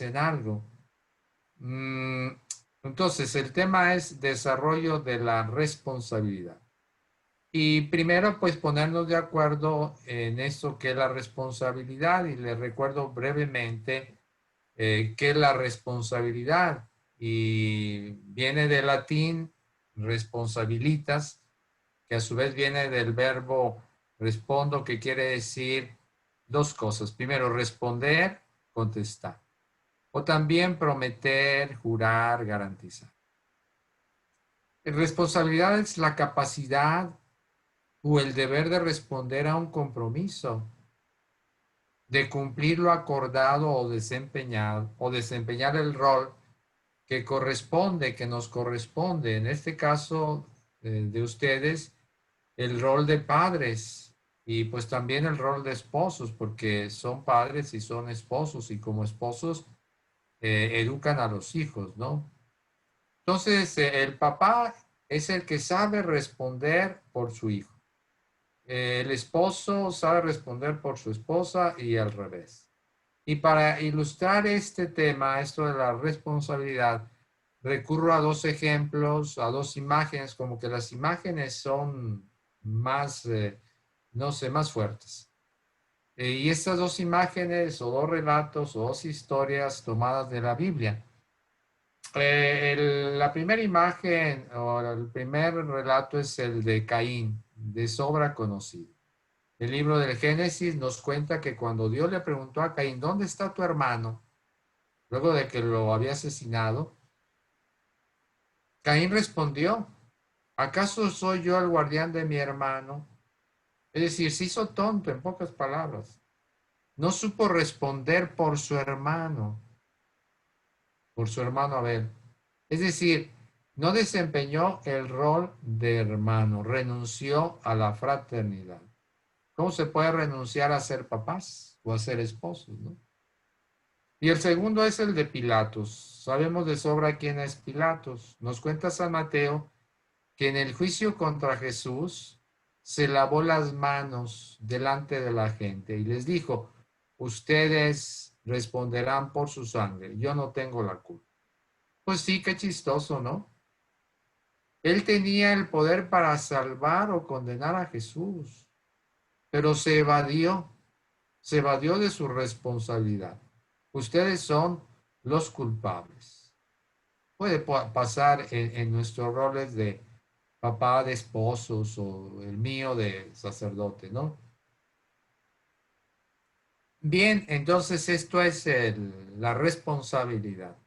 en algo. Mm, entonces, el tema es desarrollo de la responsabilidad. Y primero, pues ponernos de acuerdo en esto que es la responsabilidad. Y les recuerdo brevemente qué es la responsabilidad. Y viene del latín responsabilitas, que a su vez viene del verbo respondo, que quiere decir dos cosas. Primero, responder, contestar. O también prometer, jurar, garantizar. Responsabilidad es la capacidad o el deber de responder a un compromiso, de cumplir lo acordado o desempeñar el rol que corresponde, que nos corresponde. En este caso de ustedes, el rol de padres y pues también el rol de esposos, porque son padres y son esposos y como esposos educan a los hijos, ¿no? Entonces, el papá es el que sabe responder por su hijo. El esposo sabe responder por su esposa y al revés. Y para ilustrar este tema, esto de la responsabilidad, recurro a dos ejemplos, a dos imágenes, como que las imágenes son más, no sé, más fuertes. Y estas dos imágenes o dos relatos o dos historias tomadas de la Biblia. La primera imagen o el primer relato es el de Caín, de sobra conocido. El libro del Génesis nos cuenta que cuando Dios le preguntó a Caín, ¿dónde está tu hermano? Luego de que lo había asesinado, Caín respondió, ¿acaso soy yo el guardián de mi hermano? Es decir, se hizo tonto en pocas palabras. No supo responder por su hermano Abel. Es decir, no desempeñó el rol de hermano, renunció a la fraternidad. ¿Cómo se puede renunciar a ser papás o a ser esposos, no? Y el segundo es el de Pilatos. Sabemos de sobra quién es Pilatos. Nos cuenta San Mateo que en el juicio contra Jesús se lavó las manos delante de la gente y les dijo, ustedes responderán por su sangre, yo no tengo la culpa. Pues sí, qué chistoso, ¿no? Él tenía el poder para salvar o condenar a Jesús, pero se evadió de su responsabilidad. Ustedes son los culpables. Puede pasar en nuestros roles de papá de esposos o el mío de sacerdote, ¿no? Bien, entonces esto es la responsabilidad.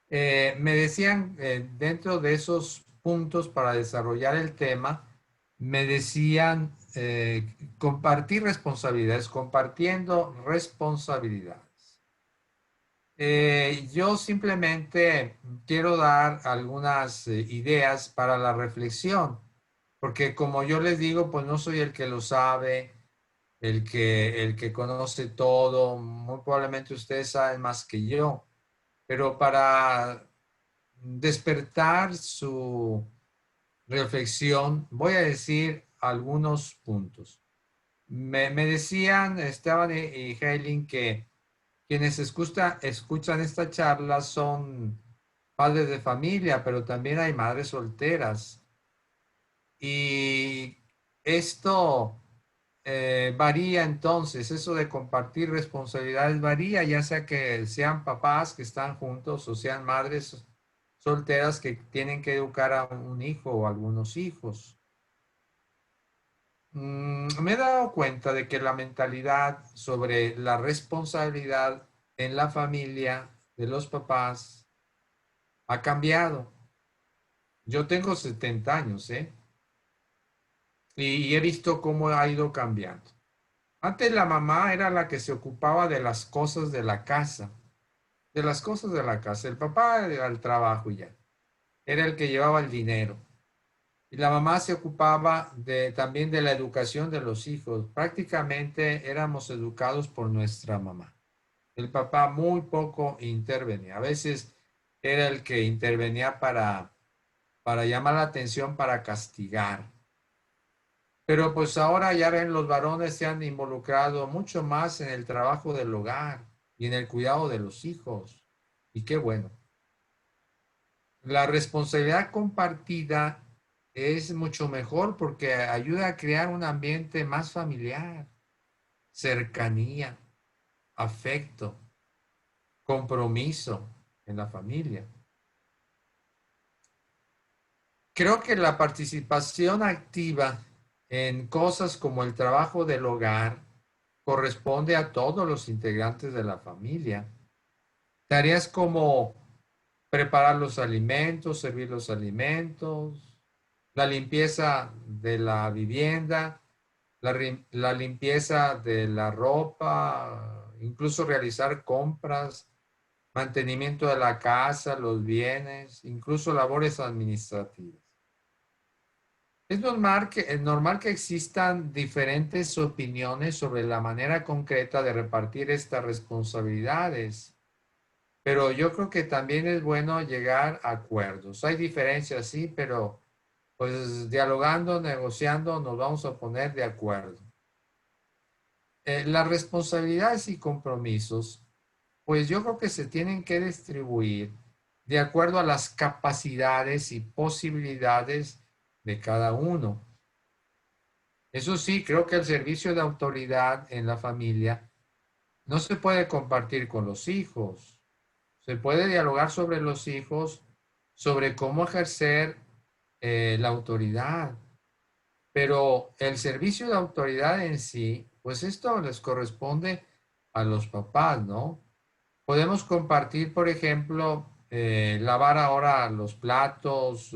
Me decían dentro de esos puntos para desarrollar el tema, me decían compartir responsabilidades, compartiendo responsabilidades. Yo simplemente quiero dar algunas ideas para la reflexión, porque como yo les digo, pues no soy el que lo sabe, el que conoce todo, muy probablemente ustedes saben más que yo, pero para despertar su reflexión, voy a decir algunos puntos. Me decían Esteban y Helen que quienes escuchan esta charla son padres de familia, pero también hay madres solteras. Y esto varía entonces, eso de compartir responsabilidades varía, ya sea que sean papás que están juntos o sean madres solteras que tienen que educar a un hijo o algunos hijos. Me he dado cuenta de que la mentalidad sobre la responsabilidad en la familia de los papás ha cambiado. Yo tengo 70 años, ¿eh? Y he visto cómo ha ido cambiando. Antes la mamá era la que se ocupaba de las cosas de la casa, de las cosas de la casa. El papá era al trabajo y ya. Era el que llevaba el dinero. Y la mamá se ocupaba también de la educación de los hijos. Prácticamente éramos educados por nuestra mamá. El papá muy poco intervenía. A veces era el que intervenía para llamar la atención, para castigar. Pero pues ahora ya ven, los varones se han involucrado mucho más en el trabajo del hogar y en el cuidado de los hijos. Y qué bueno. La responsabilidad compartida es mucho mejor porque ayuda a crear un ambiente más familiar, cercanía, afecto, compromiso en la familia. Creo que la participación activa en cosas como el trabajo del hogar corresponde a todos los integrantes de la familia. Tareas como preparar los alimentos, servir los alimentos, la limpieza de la vivienda, la limpieza de la ropa, incluso realizar compras, mantenimiento de la casa, los bienes, incluso labores administrativas. Es normal que existan diferentes opiniones sobre la manera concreta de repartir estas responsabilidades, pero yo creo que también es bueno llegar a acuerdos. Hay diferencias, sí, pero pues dialogando, negociando, nos vamos a poner de acuerdo. Las responsabilidades y compromisos, pues yo creo que se tienen que distribuir de acuerdo a las capacidades y posibilidades de cada uno. Eso sí, creo que el servicio de autoridad en la familia no se puede compartir con los hijos. Se puede dialogar sobre los hijos, sobre cómo ejercer la autoridad, pero el servicio de autoridad en sí, pues esto les corresponde a los papás, ¿no? Podemos compartir, por ejemplo, lavar ahora los platos,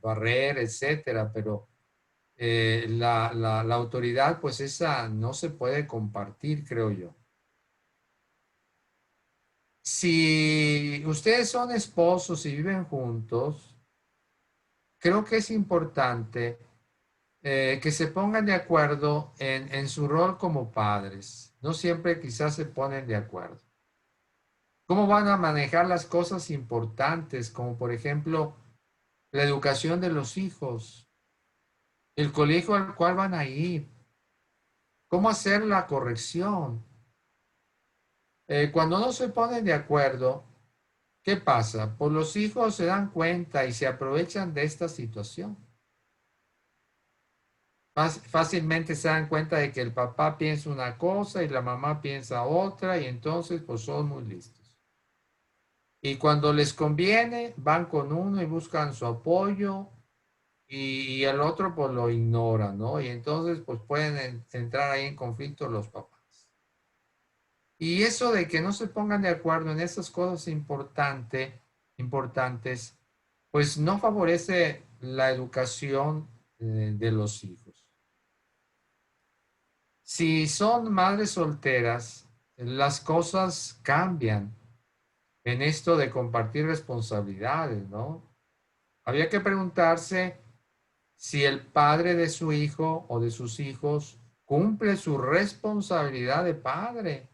barrer, etcétera, pero la autoridad, pues esa no se puede compartir, creo yo. Si ustedes son esposos y viven juntos, creo que es importante que se pongan de acuerdo en su rol como padres. No siempre quizás se ponen de acuerdo. ¿Cómo van a manejar las cosas importantes, como por ejemplo la educación de los hijos, el colegio al cual van a ir? ¿Cómo hacer la corrección? Cuando no se ponen de acuerdo, ¿qué pasa? Pues los hijos se dan cuenta y se aprovechan de esta situación. Fácilmente se dan cuenta de que el papá piensa una cosa y la mamá piensa otra y entonces pues son muy listos. Y cuando les conviene, van con uno y buscan su apoyo y el otro pues lo ignora, ¿no? Y entonces pues pueden entrar ahí en conflicto los papás. Y eso de que no se pongan de acuerdo en esas cosas importantes, pues no favorece la educación de los hijos. Si son madres solteras, las cosas cambian en esto de compartir responsabilidades, ¿no? Había que preguntarse si el padre de su hijo o de sus hijos cumple su responsabilidad de padre.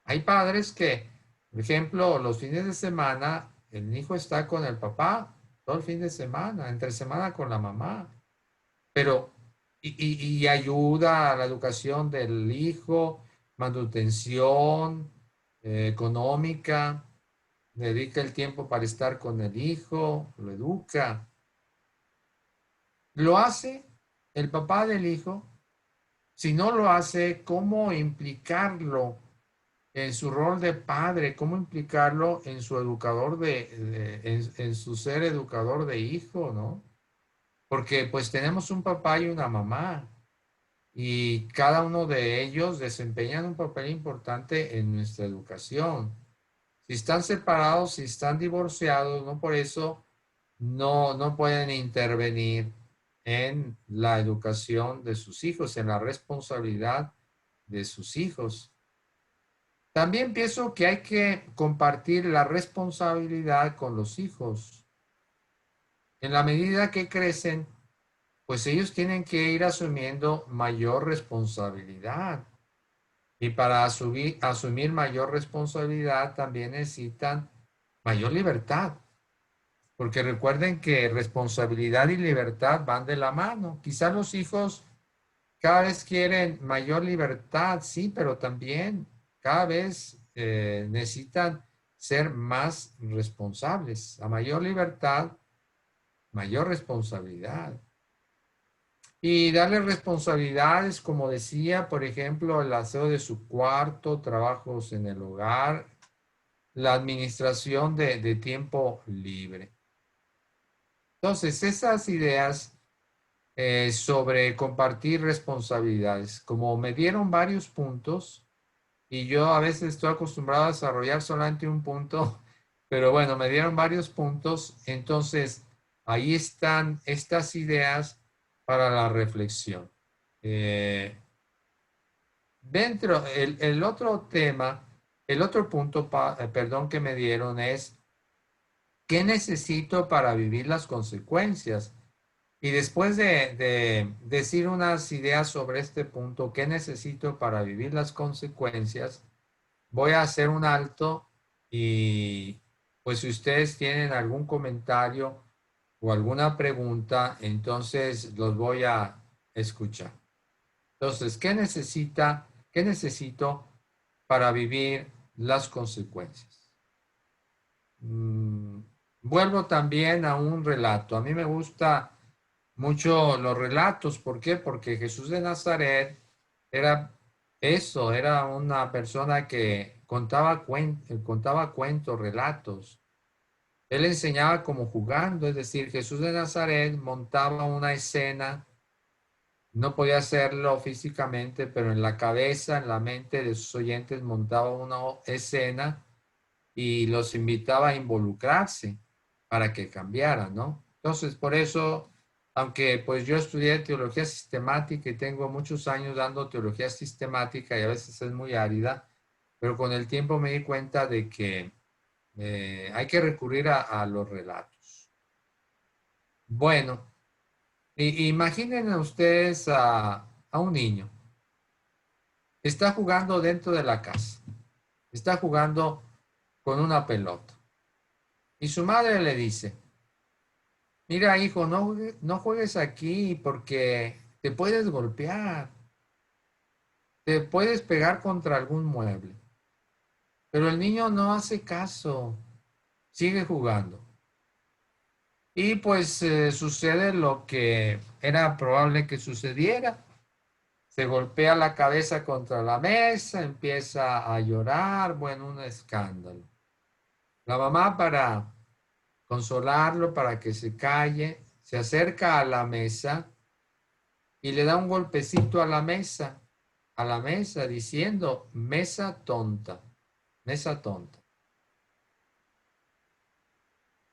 Hay padres que, por ejemplo, los fines de semana, el hijo está con el papá todo el fin de semana, entre semana con la mamá, pero y ayuda a la educación del hijo, manutención económica, dedica el tiempo para estar con el hijo, lo educa. ¿Lo hace el papá del hijo? Si no lo hace, ¿cómo implicarlo en su rol de padre? ¿Cómo implicarlo en su educador en su ser educador de hijo, ¿no? Porque pues tenemos un papá y una mamá y cada uno de ellos desempeñan un papel importante en nuestra educación. Si están separados, si están divorciados, no por eso no pueden intervenir en la educación de sus hijos, en la responsabilidad de sus hijos. También pienso que hay que compartir la responsabilidad con los hijos. En la medida que crecen, pues ellos tienen que ir asumiendo mayor responsabilidad. Y para asumir mayor responsabilidad también necesitan mayor libertad. Porque recuerden que responsabilidad y libertad van de la mano. Quizás los hijos cada vez quieren mayor libertad, sí, pero también cada vez necesitan ser más responsables. A mayor libertad, mayor responsabilidad. Y darle responsabilidades, como decía, por ejemplo, el aseo de su cuarto, trabajos en el hogar, la administración de tiempo libre. Entonces, esas ideas sobre compartir responsabilidades, como me dieron varios puntos, y yo a veces estoy acostumbrado a desarrollar solamente un punto, pero bueno, me dieron varios puntos, entonces ahí están estas ideas para la reflexión. Eh, Dentro, el otro tema, el otro punto, perdón, que me dieron es, ¿qué necesito para vivir las consecuencias? Y después de decir unas ideas sobre este punto, ¿qué necesito para vivir las consecuencias? Voy a hacer un alto y pues si ustedes tienen algún comentario o alguna pregunta, entonces los voy a escuchar. Entonces, qué necesito para vivir las consecuencias? Mm, Vuelvo también a un relato. A mí me gusta mucho los relatos. ¿Por qué? Porque Jesús de Nazaret era eso, era una persona que contaba cuentos, relatos. Él enseñaba como jugando, es decir, Jesús de Nazaret montaba una escena. No podía hacerlo físicamente, pero en la cabeza, en la mente de sus oyentes montaba una escena y los invitaba a involucrarse para que cambiaran, ¿no? Entonces, por eso, aunque pues yo estudié teología sistemática y tengo muchos años dando teología sistemática y a veces es muy árida, pero con el tiempo me di cuenta de que hay que recurrir a los relatos. Bueno, imaginen ustedes a un niño. Está jugando dentro de la casa. Está jugando con una pelota. Y su madre le dice, mira, hijo, no juegues aquí porque te puedes golpear, te puedes pegar contra algún mueble. Pero el niño no hace caso, sigue jugando. Y pues sucede lo que era probable que sucediera. Se golpea la cabeza contra la mesa, empieza a llorar, bueno, un escándalo. La mamá, para consolarlo, para que se calle, se acerca a la mesa y le da un golpecito a la mesa diciendo, mesa tonta.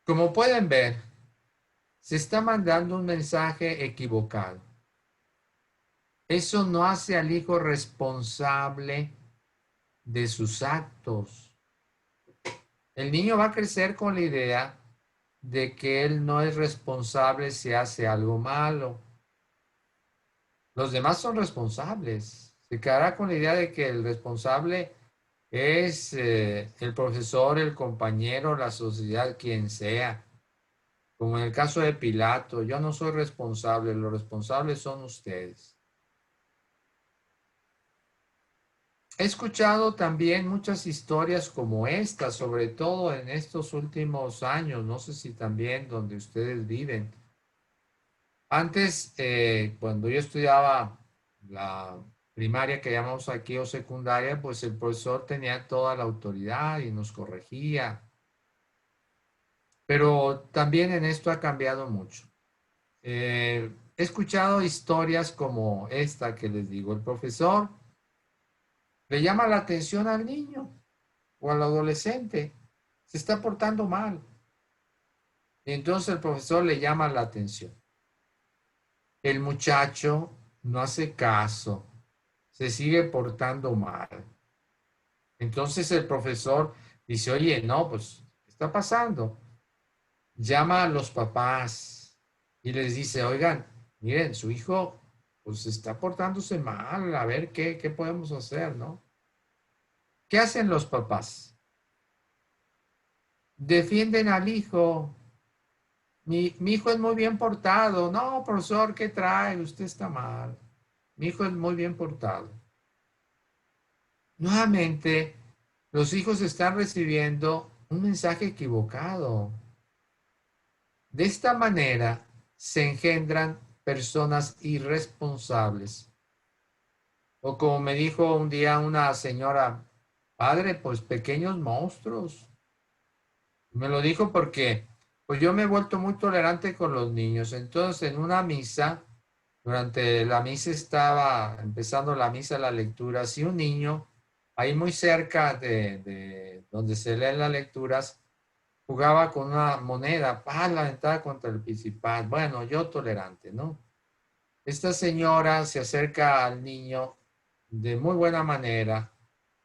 Como pueden ver, se está mandando un mensaje equivocado. Eso no hace al hijo responsable de sus actos. El niño va a crecer con la idea de que él no es responsable si hace algo malo. Los demás son responsables. Se quedará con la idea de que el responsable es el profesor, el compañero, la sociedad, quien sea. Como en el caso de Pilato, yo no soy responsable, los responsables son ustedes. He escuchado también muchas historias como esta, sobre todo en estos últimos años, no sé si también donde ustedes viven. Antes, cuando yo estudiaba la primaria que llamamos aquí o secundaria, pues el profesor tenía toda la autoridad y nos corregía. Pero también en esto ha cambiado mucho. He escuchado historias como esta que les digo. El profesor le llama la atención al niño o al adolescente. Se está portando mal. Y entonces el profesor le llama la atención. El muchacho no hace caso, se sigue portando mal. Entonces el profesor dice, oye, no, pues, ¿qué está pasando? Llama a los papás y les dice, oigan, miren, su hijo pues está portándose mal, a ver qué podemos hacer, ¿no? ¿Qué hacen los papás? Defienden al hijo. Mi hijo es muy bien portado. No, profesor, ¿qué trae? Usted está mal. Mi hijo es muy bien portado. nuevamente los hijos están recibiendo un mensaje equivocado. De esta manera se engendran personas irresponsables. O como me dijo un día una señora, padre, pues pequeños monstruos. Me lo dijo porque pues yo me he vuelto muy tolerante con los niños. Entonces, en una misa, durante la misa estaba empezando la misa, la lectura, si un niño ahí muy cerca de donde se leen las lecturas, jugaba con una moneda, la aventada contra el principal. Bueno, yo tolerante, ¿no? Esta señora se acerca al niño de muy buena manera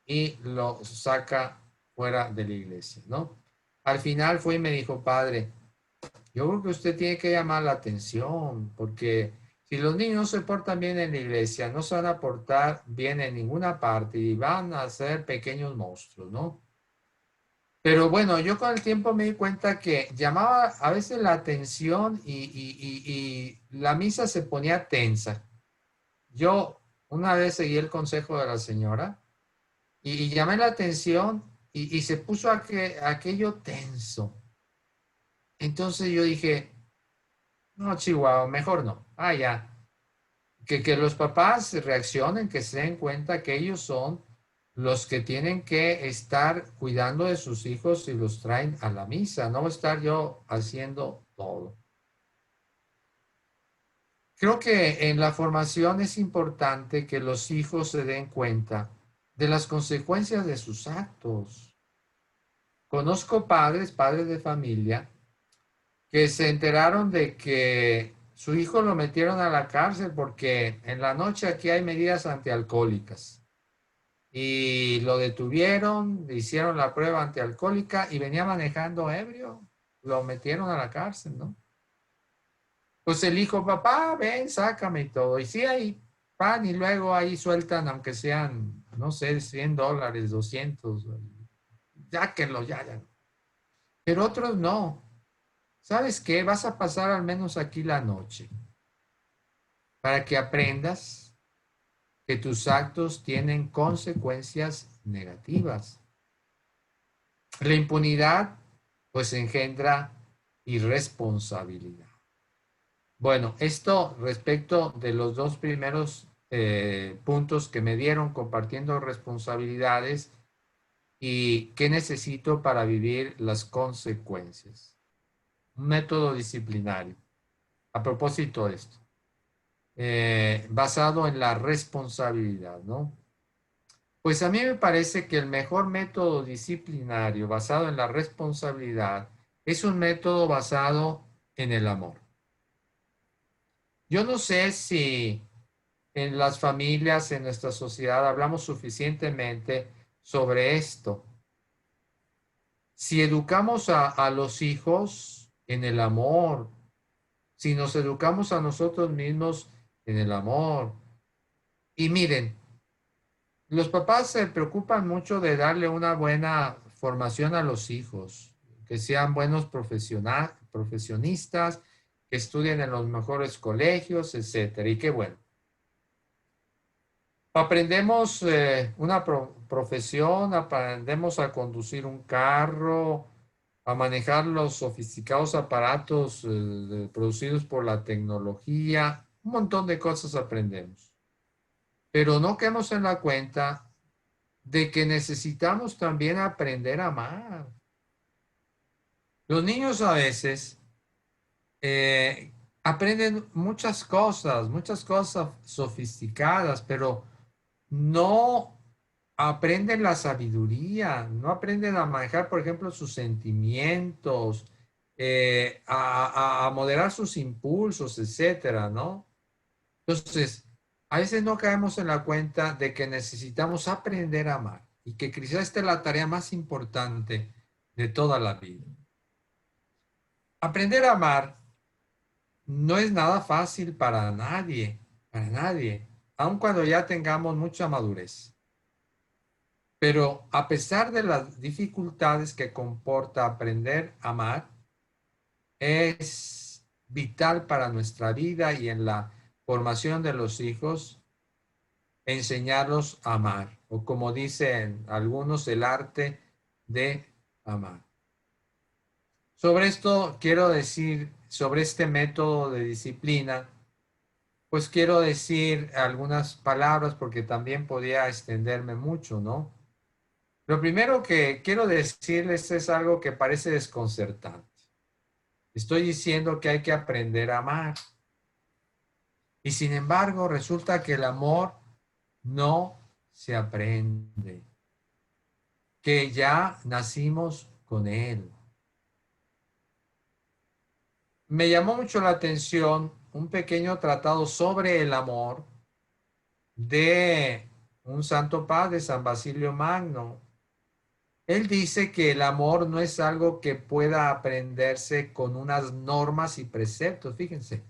y lo saca fuera de la iglesia, ¿no? Al final fue y me dijo, padre, yo creo que usted tiene que llamar la atención, porque si los niños no se portan bien en la iglesia, no se van a portar bien en ninguna parte y van a ser pequeños monstruos, ¿no? Pero bueno, yo con el tiempo me di cuenta que llamaba a veces la atención y la misa se ponía tensa. Yo una vez seguí el consejo de la señora y llamé la atención y se puso aquello tenso. Entonces yo dije, no, Chihuahua, mejor no. Ya. Que los papás reaccionen, que se den cuenta que ellos son los que tienen que estar cuidando de sus hijos y los traen a la misa, no estar yo haciendo todo. Creo que en la formación es importante que los hijos se den cuenta de las consecuencias de sus actos. Conozco padres de familia, que se enteraron de que su hijo lo metieron a la cárcel porque en la noche aquí hay medidas antialcohólicas. Y lo detuvieron, le hicieron la prueba antialcohólica y venía manejando ebrio. Lo metieron a la cárcel, ¿no? Pues el hijo, papá, ven, sácame y todo. Y sí, ahí van y luego ahí sueltan, aunque sean, no sé, $100, 200, sáquenlo ya. Pero otros no. ¿Sabes qué? Vas a pasar al menos aquí la noche para que aprendas que tus actos tienen consecuencias negativas. La impunidad, pues, engendra irresponsabilidad. Bueno, esto respecto de los dos primeros puntos que me dieron compartiendo responsabilidades y qué necesito para vivir las consecuencias. Un método disciplinario. A propósito de esto, basado en la responsabilidad, ¿no? Pues a mí me parece que el mejor método disciplinario basado en la responsabilidad es un método basado en el amor. Yo no sé si en las familias, en nuestra sociedad, hablamos suficientemente sobre esto. Si educamos a los hijos en el amor, si nos educamos a nosotros mismos en el amor. Y miren, los papás se preocupan mucho de darle una buena formación a los hijos, que sean buenos profesionistas, que estudien en los mejores colegios, etcétera. Y qué bueno. Aprendemos una profesión, aprendemos a conducir un carro, a manejar los sofisticados aparatos producidos por la tecnología, un montón de cosas aprendemos. Pero no quedemos en la cuenta de que necesitamos también aprender a amar. Los niños a veces eh, aprenden muchas cosas sofisticadas, pero no aprenden la sabiduría, no aprenden a manejar, por ejemplo, sus sentimientos, a moderar sus impulsos, etcétera, ¿no? Entonces, a veces no caemos en la cuenta de que necesitamos aprender a amar y que quizás esta es la tarea más importante de toda la vida. Aprender a amar no es nada fácil para nadie, aun cuando ya tengamos mucha madurez. Pero a pesar de las dificultades que comporta aprender a amar, es vital para nuestra vida y en la formación de los hijos enseñarlos a amar. o como dicen algunos, el arte de amar. Sobre esto quiero decir, sobre este método de disciplina, pues quiero decir algunas palabras porque también podía extenderme mucho, ¿no? Lo primero que quiero decirles es algo que parece desconcertante. Estoy diciendo que hay que aprender a amar. Y sin embargo, resulta que el amor no se aprende, que ya nacimos con él. Me llamó mucho la atención un pequeño tratado sobre el amor de un santo padre, San Basilio Magno. Él dice que el amor no es algo que pueda aprenderse con unas normas y preceptos, fíjense.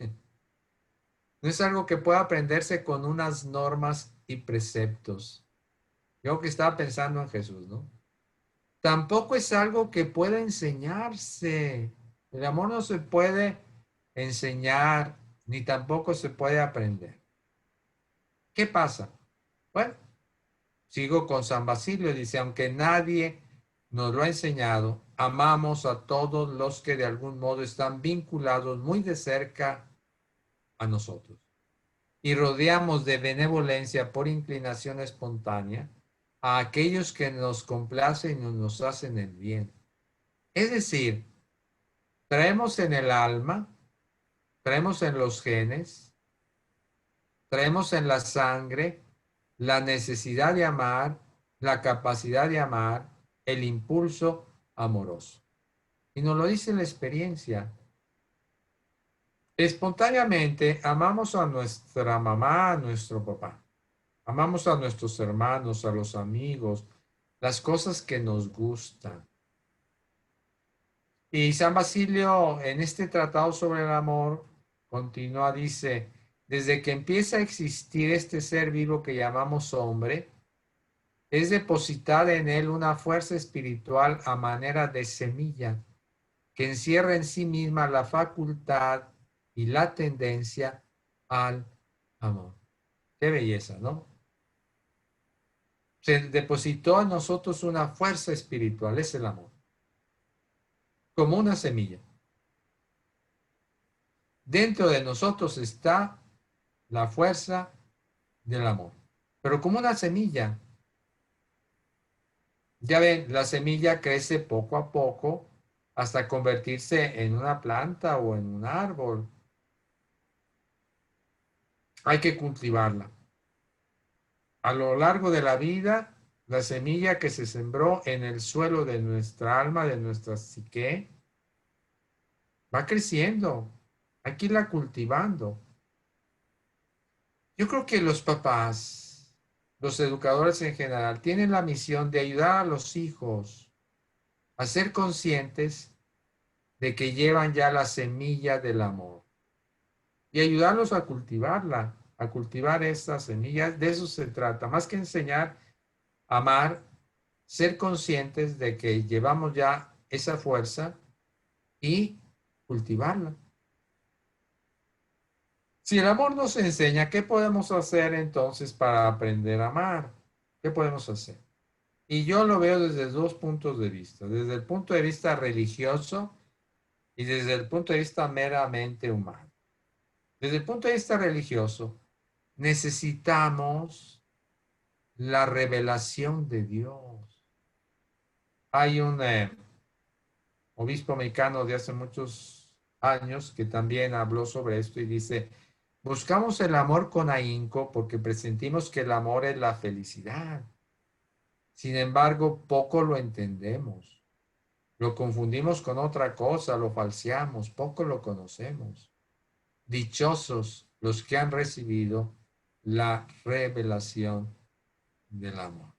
No es algo que pueda aprenderse con unas normas y preceptos. Yo que estaba pensando en Jesús, ¿no? Tampoco es algo que pueda enseñarse. El amor no se puede enseñar, ni tampoco se puede aprender. ¿Qué pasa? Bueno, sigo con San Basilio, dice, aunque nadie nos lo ha enseñado, amamos a todos los que de algún modo están vinculados muy de cerca a nosotros y rodeamos de benevolencia por inclinación espontánea a aquellos que nos complacen y nos hacen el bien. Es decir, traemos en el alma, traemos en los genes, traemos en la sangre la necesidad de amar, la capacidad de amar, el impulso amoroso. Y nos lo dice la experiencia. Espontáneamente amamos a nuestra mamá, a nuestro papá. Amamos a nuestros hermanos, a los amigos, las cosas que nos gustan. Y San Basilio, en este tratado sobre el amor, continúa, dice, desde que empieza a existir este ser vivo que llamamos hombre, es depositada en él una fuerza espiritual a manera de semilla que encierra en sí misma la facultad y la tendencia al amor. Qué belleza, ¿no? Se depositó en nosotros una fuerza espiritual, es el amor, como una semilla. Dentro de nosotros está la fuerza del amor, pero como una semilla. Ya ven, la semilla crece poco a poco hasta convertirse en una planta o en un árbol. Hay que cultivarla. A lo largo de la vida, la semilla que se sembró en el suelo de nuestra alma, de nuestra psique, va creciendo. Hay que irla cultivando. Yo creo que los papás, los educadores en general, tienen la misión de ayudar a los hijos a ser conscientes de que llevan ya la semilla del amor y ayudarlos a cultivarla, a cultivar estas semillas. De eso se trata, más que enseñar a amar, ser conscientes de que llevamos ya esa fuerza y cultivarla. Si el amor nos enseña, ¿qué podemos hacer entonces para aprender a amar? ¿Qué podemos hacer? Y yo lo veo desde dos puntos de vista, desde el punto de vista religioso y desde el punto de vista meramente humano. Desde el punto de vista religioso, necesitamos la revelación de Dios. Hay un obispo mexicano de hace muchos años que también habló sobre esto y dice, buscamos el amor con ahínco porque presentimos que el amor es la felicidad. Sin embargo, poco lo entendemos. Lo confundimos con otra cosa, lo falseamos, poco lo conocemos. Dichosos los que han recibido la revelación del amor.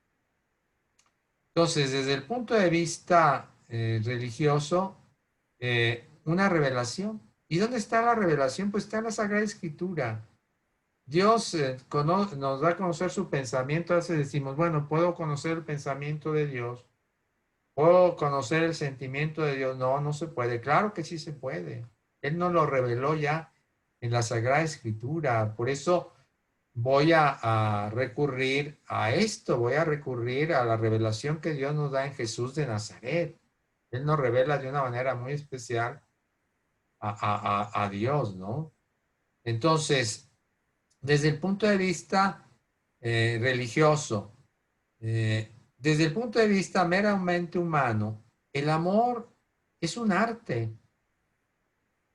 Entonces, desde el punto de vista religioso, una revelación. ¿Y dónde está la revelación? Pues está en la Sagrada Escritura. Dios nos da a conocer su pensamiento, a veces decimos, bueno, puedo conocer el pensamiento de Dios, puedo conocer el sentimiento de Dios. No, no se puede. Claro que sí se puede. Él nos lo reveló ya en la Sagrada Escritura. Por eso voy a recurrir a esto, voy a recurrir a la revelación que Dios nos da en Jesús de Nazaret. Él nos revela de una manera muy especial a Dios, ¿no? Entonces, desde el punto de vista religioso, desde el punto de vista meramente humano, el amor es un arte.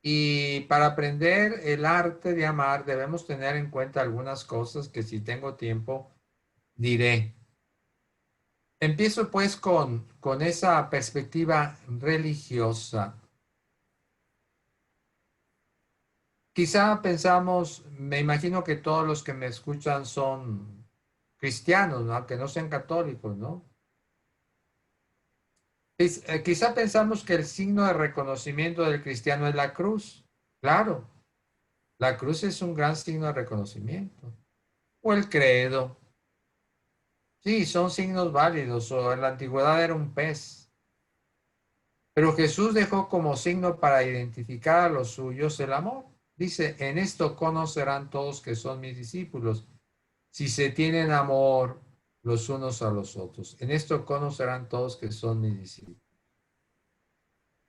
Y para aprender el arte de amar debemos tener en cuenta algunas cosas que si tengo tiempo diré. Empiezo pues con esa perspectiva religiosa. Quizá pensamos, me imagino que todos los que me escuchan son cristianos, ¿no? Aunque no sean católicos, ¿no? Quizá pensamos que el signo de reconocimiento del cristiano es la cruz. Claro, la cruz es un gran signo de reconocimiento. O el credo. Sí, son signos válidos. O en la antigüedad era un pez. Pero Jesús dejó como signo para identificar a los suyos el amor. Dice, en esto conocerán todos que son mis discípulos, si se tienen amor los unos a los otros. En esto conocerán todos que son mis discípulos.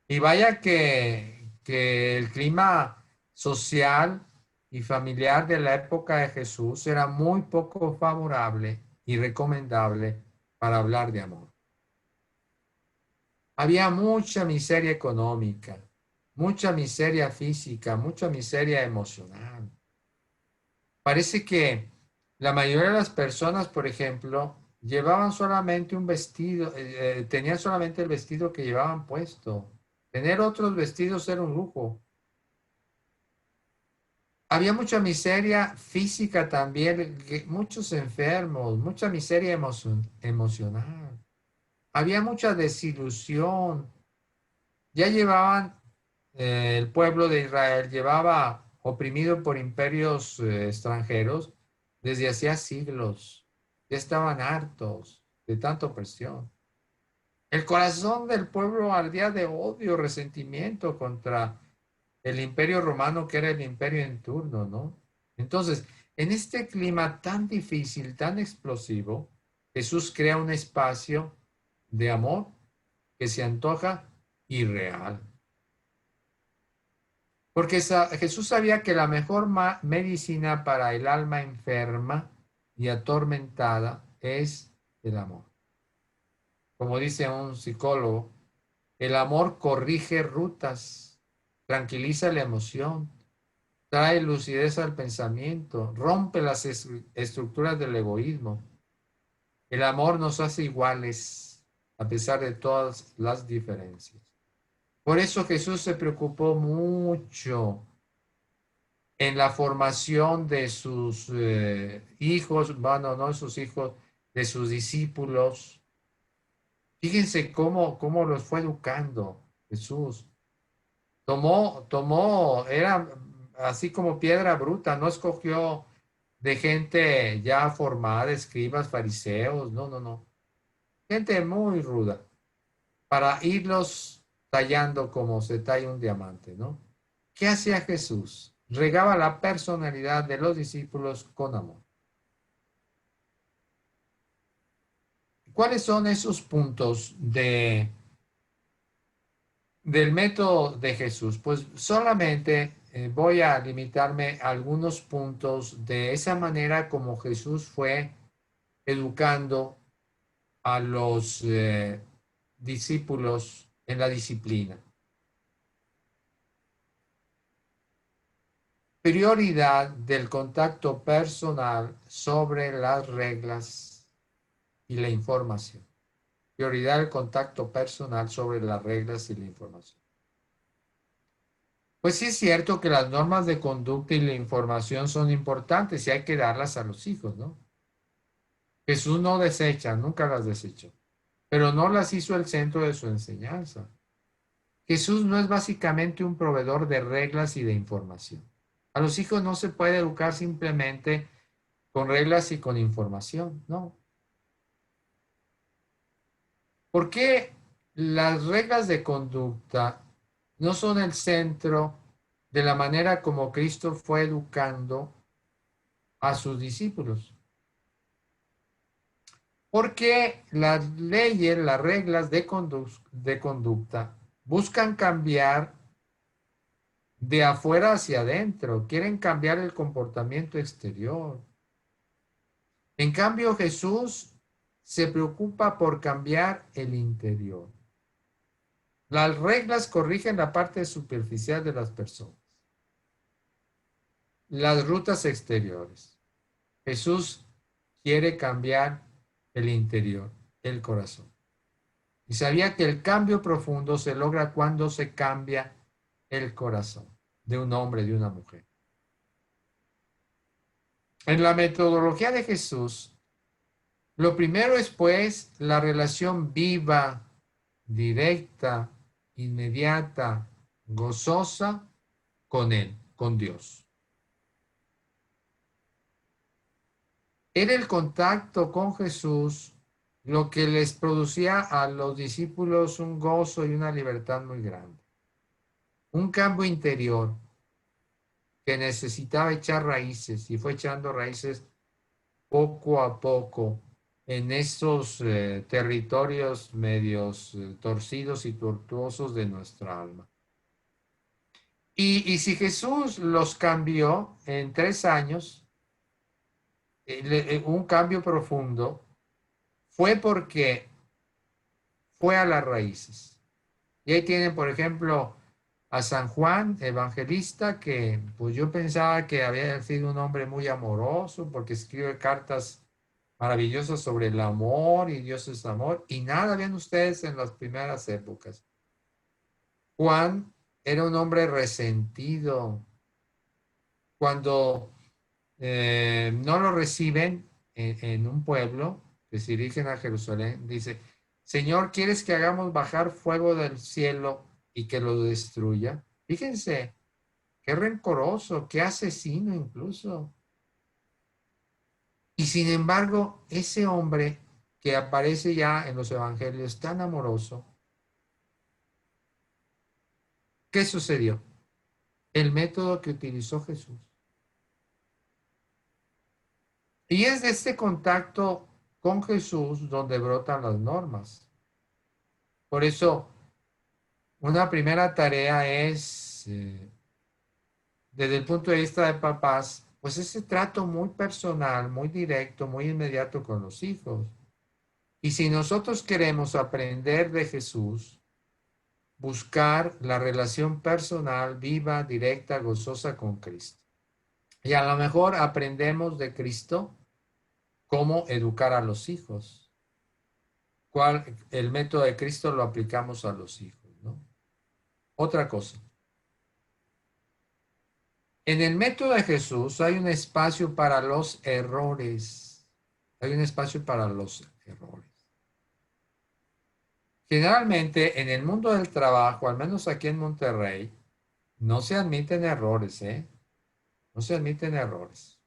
Y vaya que el clima social y familiar de la época de Jesús era muy poco favorable y recomendable para hablar de amor. Había mucha miseria económica, mucha miseria física, mucha miseria emocional. Parece que la mayoría de las personas, por ejemplo, llevaban solamente un vestido, tenían solamente el vestido que llevaban puesto. Tener otros vestidos era un lujo. Había mucha miseria física también, muchos enfermos, mucha miseria emocional. Había mucha desilusión. Ya llevaban, el pueblo de Israel llevaba oprimido por imperios extranjeros desde hacía siglos. Ya estaban hartos de tanta opresión. El corazón del pueblo ardía de odio, resentimiento contra el imperio romano, que era el imperio en turno, ¿no? Entonces, en este clima tan difícil, tan explosivo, Jesús crea un espacio de amor que se antoja irreal. Porque Jesús sabía que la mejor medicina para el alma enferma y atormentada es el amor. Como dice un psicólogo, el amor corrige rutas, tranquiliza la emoción, trae lucidez al pensamiento, rompe las estructuras del egoísmo. El amor nos hace iguales a pesar de todas las diferencias. Por eso Jesús se preocupó mucho en la formación de sus hijos, bueno, no de sus hijos, de sus discípulos. Fíjense cómo los fue educando Jesús. Era así como piedra bruta, no escogió de gente ya formada, escribas, fariseos, no, no, no. Gente muy ruda, para irlos tallando como se talla un diamante, ¿no? ¿Qué hacía Jesús? Regaba la personalidad de los discípulos con amor. ¿Cuáles son esos puntos del método de Jesús? Pues solamente voy a limitarme a algunos puntos de esa manera como Jesús fue educando a los discípulos en la disciplina. Prioridad del contacto personal sobre las reglas y la información. Prioridad del contacto personal sobre las reglas y la información. Pues sí es cierto que las normas de conducta y la información son importantes y hay que darlas a los hijos, ¿no? Jesús no desecha, nunca las desechó, pero no las hizo el centro de su enseñanza. Jesús no es básicamente un proveedor de reglas y de información. A los hijos no se puede educar simplemente con reglas y con información, no. ¿Por qué las reglas de conducta no son el centro de la manera como Cristo fue educando a sus discípulos. Porque las leyes, las reglas de conducta buscan cambiar de afuera hacia adentro, quieren cambiar el comportamiento exterior. En cambio, Jesús se preocupa por cambiar el interior. Las reglas corrigen la parte superficial de las personas, las rutas exteriores. Jesús quiere cambiar el interior, el corazón. Y sabía que el cambio profundo se logra cuando se cambia el corazón de un hombre, de una mujer. En la metodología de Jesús, lo primero es pues la relación viva, directa, inmediata, gozosa con Él, con Dios. Era el contacto con Jesús lo que les producía a los discípulos un gozo y una libertad muy grande. Un cambio interior que necesitaba echar raíces y fue echando raíces poco a poco en esos territorios medios torcidos y tortuosos de nuestra alma. Y si Jesús los cambió en 3 años, un cambio profundo, fue porque fue a las raíces. Y ahí tienen, por ejemplo, a San Juan, evangelista, que pues yo pensaba que había sido un hombre muy amoroso porque escribe cartas maravillosas sobre el amor y Dios es amor. Y nada, ven ustedes en las primeras épocas. Juan era un hombre resentido. Cuando no lo reciben en un pueblo, que se dirigen a Jerusalén, dice, Señor, ¿quieres que hagamos bajar fuego del cielo y que lo destruya? Fíjense, qué rencoroso, qué asesino incluso. Y sin embargo, ese hombre que aparece ya en los evangelios tan amoroso, ¿qué sucedió? El método que utilizó Jesús. Y es de este contacto con Jesús donde brotan las normas. Por eso, una primera tarea es, desde el punto de vista de papás, pues ese trato muy personal, muy directo, muy inmediato con los hijos. Y si nosotros queremos aprender de Jesús, buscar la relación personal, viva, directa, gozosa con Cristo. Y a lo mejor aprendemos de Cristo cómo educar a los hijos. El método de Cristo lo aplicamos a los hijos, ¿no? Otra cosa. En el método de Jesús hay un espacio para los errores. Hay un espacio para los errores. Generalmente en el mundo del trabajo, al menos aquí en Monterrey, no se admiten errores, ¿eh? No se admiten errores.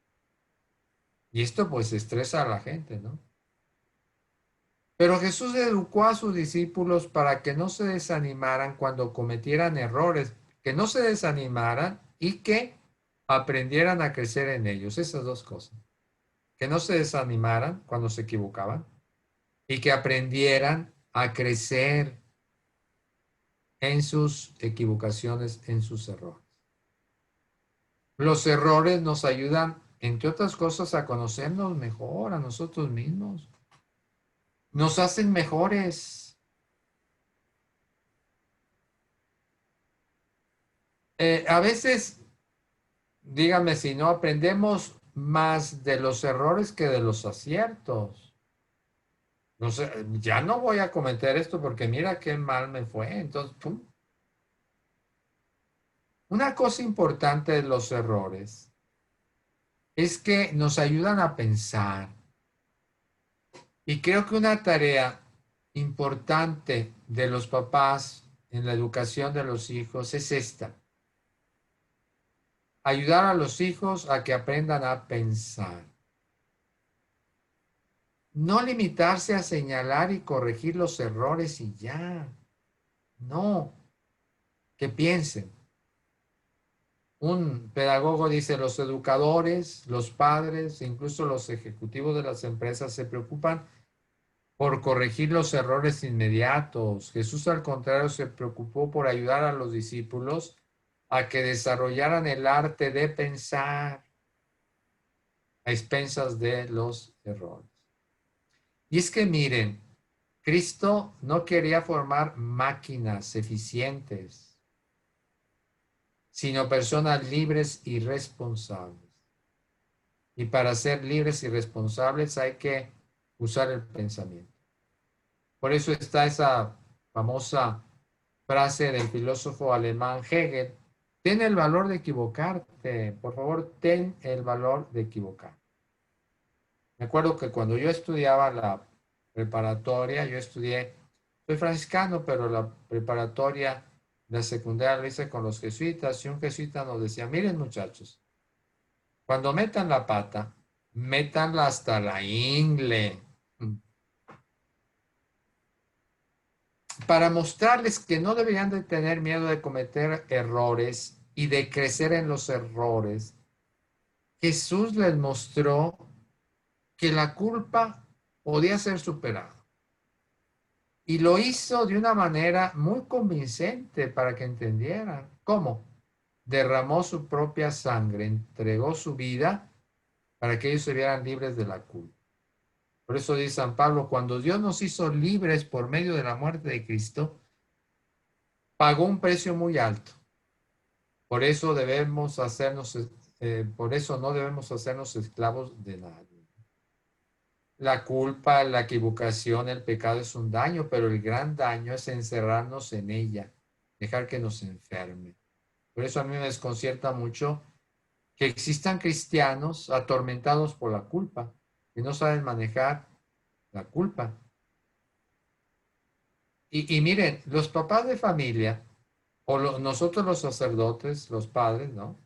Y esto pues estresa a la gente, ¿no? Pero Jesús educó a sus discípulos para que no se desanimaran cuando cometieran errores, que no se desanimaran y que aprendieran a crecer en ellos. Esas dos cosas. Que no se desanimaran cuando se equivocaban y que aprendieran a crecer en sus equivocaciones, en sus errores. Los errores nos ayudan, entre otras cosas, a conocernos mejor a nosotros mismos. Nos hacen mejores. A veces, dígame si no, aprendemos más de los errores que de los aciertos. No sé, ya no voy a cometer esto porque mira qué mal me fue. Entonces, ¡pum! Una cosa importante de los errores es que nos ayudan a pensar. Y creo que una tarea importante de los papás en la educación de los hijos es esta. Ayudar a los hijos a que aprendan a pensar. No limitarse a señalar y corregir los errores y ya. No, que piensen. un pedagogo dice, los educadores, los padres, incluso los ejecutivos de las empresas se preocupan por corregir los errores inmediatos. Jesús, al contrario, se preocupó por ayudar a los discípulos a que desarrollaran el arte de pensar a expensas de los errores. Y es que miren, Cristo no quería formar máquinas eficientes, sino personas libres y responsables. Y para ser libres y responsables hay que usar el pensamiento. Por eso está esa famosa frase del filósofo alemán Hegel: ten el valor de equivocarte, por favor, ten el valor de equivocar. Me acuerdo que cuando yo estudiaba la preparatoria, yo estudié, soy franciscano, pero la preparatoria, la secundaria la hice con los jesuitas, y un jesuita nos decía, miren muchachos, cuando metan la pata, métanla hasta la ingle, para mostrarles que no deberían de tener miedo de cometer errores y de crecer en los errores. Jesús les mostró que la culpa podía ser superada. Y lo hizo de una manera muy convincente para que entendieran. ¿Cómo? Derramó su propia sangre, entregó su vida para que ellos se vieran libres de la culpa. Por eso dice San Pablo, cuando Dios nos hizo libres por medio de la muerte de Cristo, pagó un precio muy alto. Por eso debemos hacernos, por eso no debemos hacernos esclavos de nadie. La culpa, la equivocación, el pecado es un daño, pero el gran daño es encerrarnos en ella, dejar que nos enferme. Por eso a mí me desconcierta mucho que existan cristianos atormentados por la culpa, que no saben manejar la culpa. Y miren, los papás de familia, o nosotros los sacerdotes, los padres, ¿no?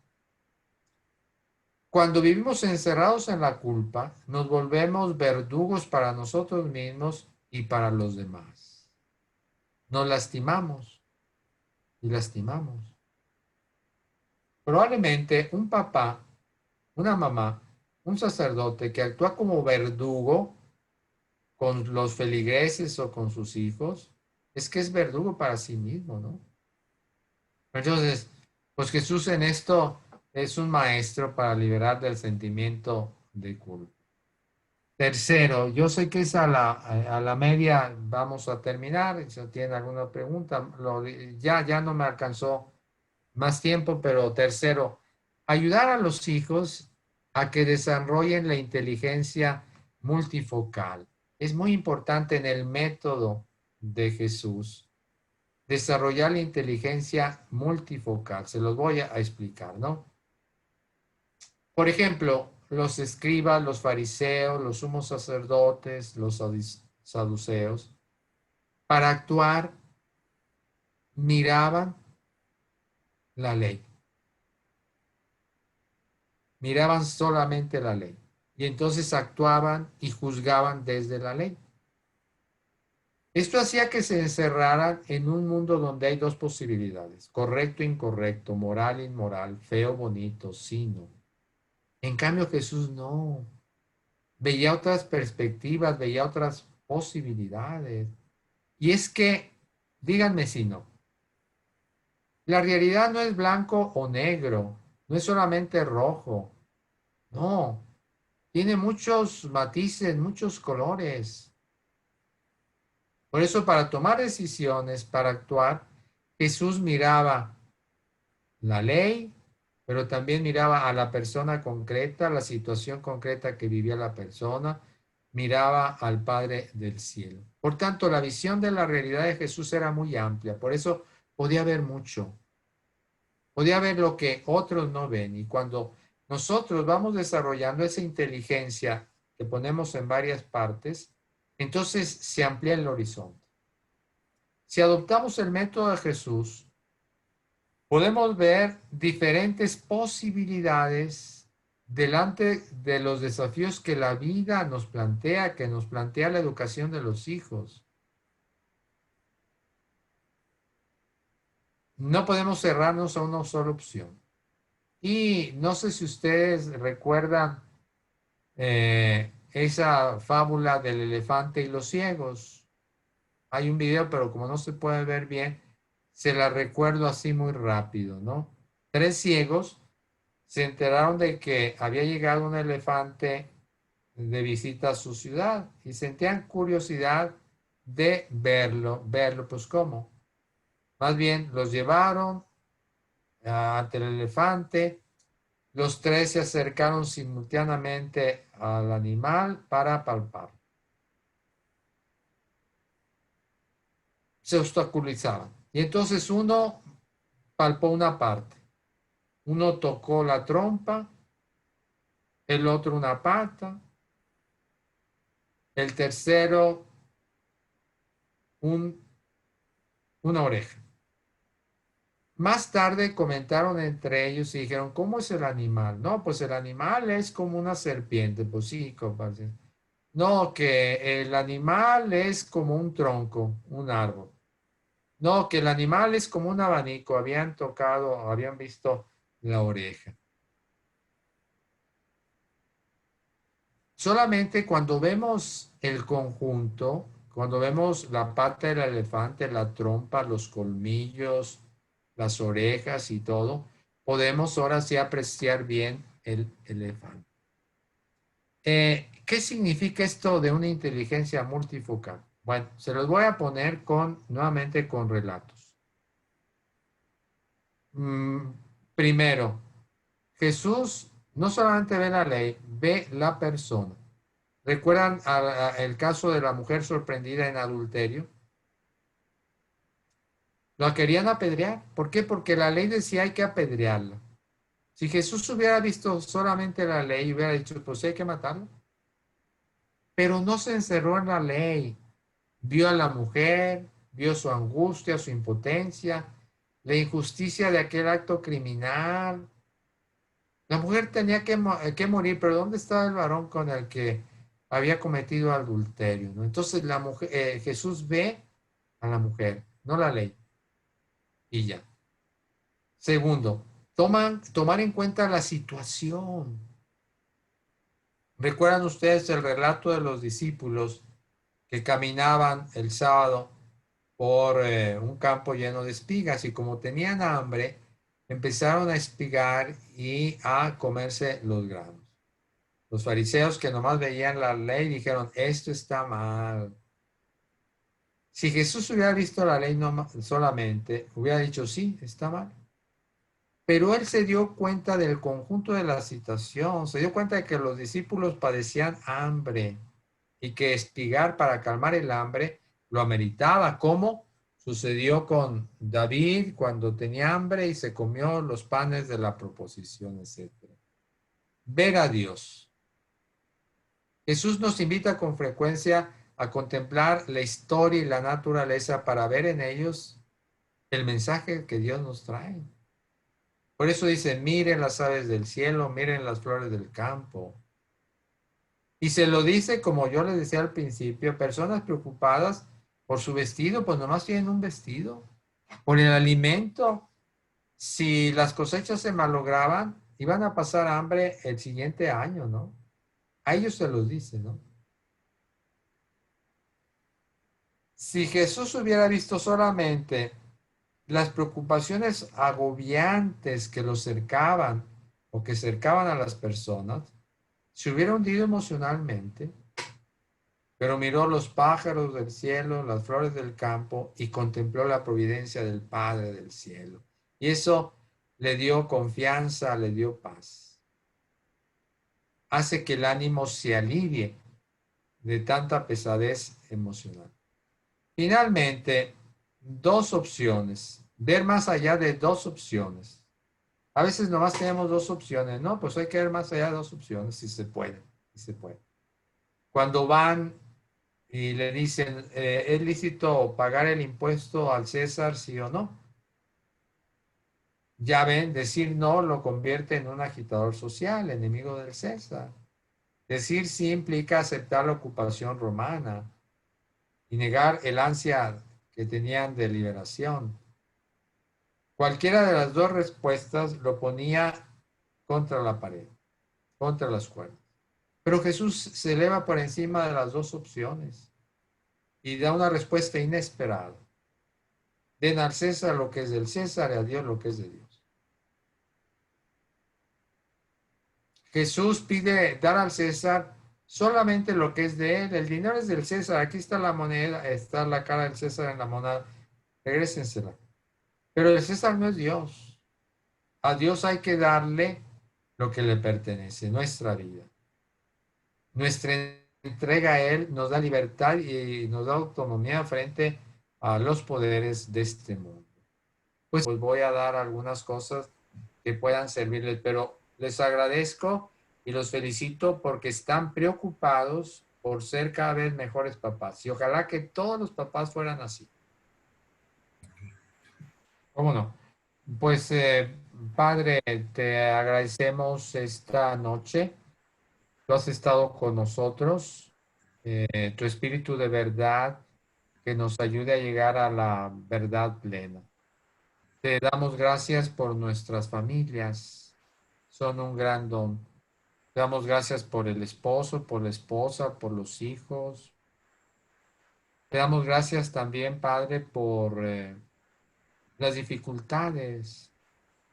Cuando vivimos encerrados en la culpa, nos volvemos verdugos para nosotros mismos y para los demás. Nos lastimamos y lastimamos. Probablemente un papá, una mamá, un sacerdote que actúa como verdugo con los feligreses o con sus hijos, es que es verdugo para sí mismo, ¿no? Entonces, pues Jesús en esto es un maestro para liberar del sentimiento de culpa. Tercero, yo sé que es a la media vamos a terminar. Si tienen alguna pregunta, ya no me alcanzó más tiempo, pero tercero, ayudar a los hijos a que desarrollen la inteligencia multifocal. Es muy importante en el método de Jesús desarrollar la inteligencia multifocal. Se los voy a explicar, ¿no? Por ejemplo, los escribas, los fariseos, los sumos sacerdotes, los saduceos, para actuar miraban la ley, miraban solamente la ley y entonces actuaban y juzgaban desde la ley. Esto hacía que se encerraran en un mundo donde hay dos posibilidades: correcto, incorrecto, moral, inmoral, feo, bonito, sí, no. En cambio, Jesús no. Veía otras perspectivas, veía otras posibilidades. Y es que, díganme si no, la realidad no es blanco o negro, no es solamente rojo, no, tiene muchos matices, muchos colores. Por eso, para tomar decisiones, para actuar, Jesús miraba la ley, pero también miraba a la persona concreta, la situación concreta que vivía la persona, miraba al Padre del cielo. Por tanto, la visión de la realidad de Jesús era muy amplia, por eso podía ver mucho, podía ver lo que otros no ven. Y cuando nosotros vamos desarrollando esa inteligencia que ponemos en varias partes, entonces se amplía el horizonte. Si adoptamos el método de Jesús, podemos ver diferentes posibilidades delante de los desafíos que la vida nos plantea, que nos plantea la educación de los hijos. No podemos cerrarnos a una sola opción. Y no sé si ustedes recuerdan esa fábula del elefante y los ciegos. Hay un video, pero como no se puede ver bien, se la recuerdo así muy rápido, ¿no? Tres ciegos se enteraron de que había llegado un elefante de visita a su ciudad y sentían curiosidad de verlo, pues ¿cómo? Más bien los llevaron ante el elefante, los tres se acercaron simultáneamente al animal para palpar. Se obstaculizaban. Y entonces uno palpó una parte, uno tocó la trompa, el otro una pata, el tercero un, una oreja. Más tarde comentaron entre ellos y dijeron, ¿cómo es el animal? No, pues el animal es como una serpiente. Pues sí, compadre. No, que el animal es como un tronco, un árbol. No, que el animal es como un abanico. Habían tocado, habían visto la oreja. Solamente cuando vemos el conjunto, cuando vemos la pata del elefante, la trompa, los colmillos, las orejas y todo, podemos ahora sí apreciar bien el elefante. ¿Qué significa esto de una inteligencia multifocal? Bueno, se los voy a poner nuevamente con relatos. Mm, Primero, Jesús no solamente ve la ley, ve la persona. ¿Recuerdan el caso de la mujer sorprendida en adulterio? La querían apedrear. ¿Por qué? Porque la ley decía hay que apedrearla. Si Jesús hubiera visto solamente la ley, hubiera dicho, pues hay que matarla. Pero no se encerró en la ley. Vio a la mujer, vio su angustia, su impotencia, la injusticia de aquel acto criminal. La mujer tenía que morir, pero ¿dónde estaba el varón con el que había cometido adulterio? ¿No? Entonces Jesús ve a la mujer, no la ley, y ya. Segundo, tomar en cuenta la situación. ¿Recuerdan ustedes el relato de los discípulos que caminaban el sábado por un campo lleno de espigas y como tenían hambre, empezaron a espigar y a comerse los granos? Los fariseos que nomás veían la ley dijeron, esto está mal. Si Jesús hubiera visto la ley solamente, hubiera dicho, sí, está mal. Pero él se dio cuenta del conjunto de la situación, se dio cuenta de que los discípulos padecían hambre y que espigar para calmar el hambre lo ameritaba, como sucedió con David cuando tenía hambre y se comió los panes de la proposición, etcétera. Ver a Dios. Jesús nos invita con frecuencia a contemplar la historia y la naturaleza para ver en ellos el mensaje que Dios nos trae. Por eso dice, miren las aves del cielo, miren las flores del campo. Y se lo dice, como yo les decía al principio, personas preocupadas por su vestido, pues nomás tienen un vestido. Por el alimento, si las cosechas se malograban, iban a pasar hambre el siguiente año, ¿no? A ellos se los dice, ¿no? Si Jesús hubiera visto solamente las preocupaciones agobiantes que lo cercaban o que cercaban a las personas, se hubiera hundido emocionalmente, pero miró los pájaros del cielo, las flores del campo y contempló la providencia del Padre del cielo. Y eso le dio confianza, le dio paz. Hace que el ánimo se alivie de tanta pesadez emocional. Finalmente, dos opciones. Ver más allá de dos opciones. A veces nomás tenemos dos opciones, ¿no? Pues hay que ver más allá de dos opciones, si se puede, si se puede. Cuando van y le dicen, ¿es lícito pagar el impuesto al César, sí o no? Ya ven, decir no lo convierte en un agitador social, enemigo del César. Decir sí implica aceptar la ocupación romana y negar el ansia que tenían de liberación. Cualquiera de las dos respuestas lo ponía contra la pared, contra las cuerdas. Pero Jesús se eleva por encima de las dos opciones y da una respuesta inesperada. Den al César lo que es del César y a Dios lo que es de Dios. Jesús pide dar al César solamente lo que es de él. El dinero es del César. Aquí está la moneda, está la cara del César en la moneda. Regrésensela. Pero el César no es Dios. A Dios hay que darle lo que le pertenece, nuestra vida. Nuestra entrega a Él nos da libertad y nos da autonomía frente a los poderes de este mundo. Pues voy a dar algunas cosas que puedan servirles, pero les agradezco y los felicito porque están preocupados por ser cada vez mejores papás. Y ojalá que todos los papás fueran así. ¿Cómo no? Pues, Padre, te agradecemos esta noche. Tú has estado con nosotros, tu espíritu de verdad que nos ayude a llegar a la verdad plena. Te damos gracias por nuestras familias, son un gran don. Te damos gracias por el esposo, por la esposa, por los hijos. Te damos gracias también, Padre, por las dificultades,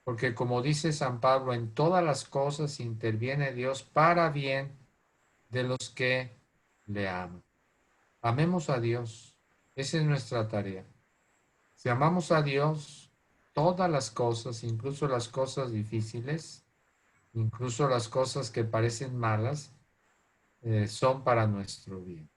porque como dice San Pablo, en todas las cosas interviene Dios para bien de los que le aman. Amemos a Dios. Esa es nuestra tarea. Si amamos a Dios, todas las cosas, incluso las cosas difíciles, incluso las cosas que parecen malas, son para nuestro bien.